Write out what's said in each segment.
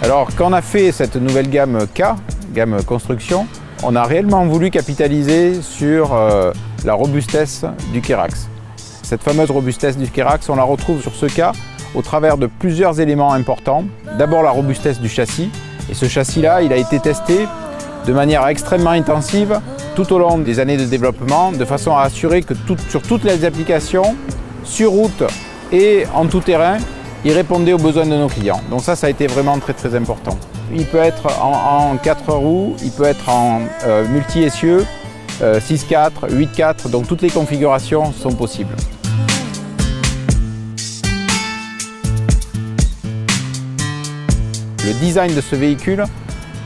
Alors quand on a fait cette nouvelle gamme K, gamme construction, on a réellement voulu capitaliser sur la robustesse du Kerax. Cette fameuse robustesse du Kerax, on la retrouve sur ce K au travers de plusieurs éléments importants. D'abord la robustesse du châssis, et ce châssis-là, il a été testé de manière extrêmement intensive tout au long des années de développement, de façon à assurer que sur toutes les applications, sur route et en tout terrain, il répondait aux besoins de nos clients. Donc ça a été vraiment très important. Il peut être en 4 roues, il peut être en multi-essieux, 6-4, 8-4, donc toutes les configurations sont possibles. Le design de ce véhicule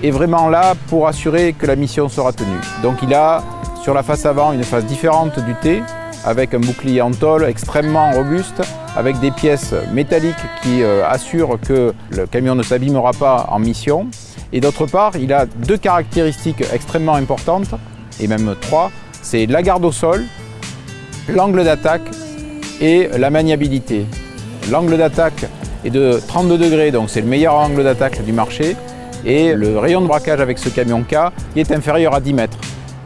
est vraiment là pour assurer que la mission sera tenue. Donc il a sur la face avant une face différente du T, avec un bouclier en tôle extrêmement robuste, avec des pièces métalliques qui assurent que le camion ne s'abîmera pas en mission. Et d'autre part, il a 2 caractéristiques extrêmement importantes, et même 3, c'est la garde au sol, l'angle d'attaque et la maniabilité. L'angle d'attaque est de 32 degrés, donc c'est le meilleur angle d'attaque du marché, et le rayon de braquage avec ce camion K est inférieur à 10 mètres,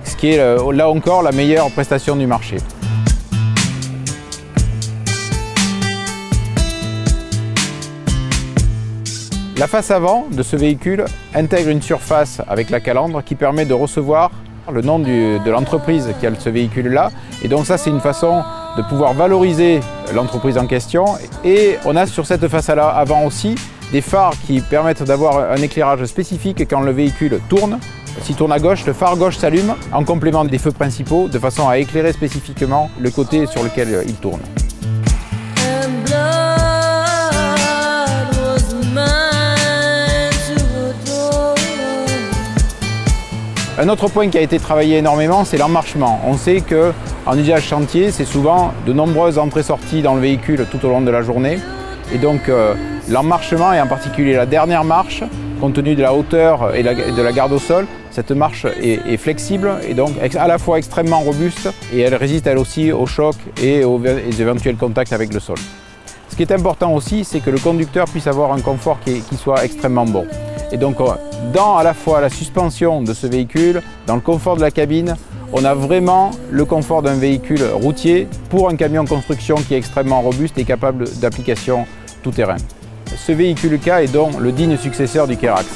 ce qui est là encore la meilleure prestation du marché. La face avant de ce véhicule intègre une surface avec la calandre qui permet de recevoir le nom de l'entreprise qui a ce véhicule-là. Et donc ça, c'est une façon de pouvoir valoriser l'entreprise en question. Et on a sur cette face avant aussi des phares qui permettent d'avoir un éclairage spécifique quand le véhicule tourne. S'il tourne à gauche, le phare gauche s'allume en complément des feux principaux de façon à éclairer spécifiquement le côté sur lequel il tourne. Un autre point qui a été travaillé énormément, c'est l'emmarchement. On sait qu'en usage chantier, c'est souvent de nombreuses entrées-sorties dans le véhicule tout au long de la journée. Et donc l'emmarchement, et en particulier la dernière marche, compte tenu de la hauteur et de la garde au sol, cette marche est flexible et donc à la fois extrêmement robuste, et elle résiste elle aussi aux chocs et aux éventuels contacts avec le sol. Ce qui est important aussi, c'est que le conducteur puisse avoir un confort qui soit extrêmement bon. Et donc dans à la fois la suspension de ce véhicule, dans le confort de la cabine, on a vraiment le confort d'un véhicule routier pour un camion construction qui est extrêmement robuste et capable d'application tout terrain. Ce véhicule K est donc le digne successeur du Kerax.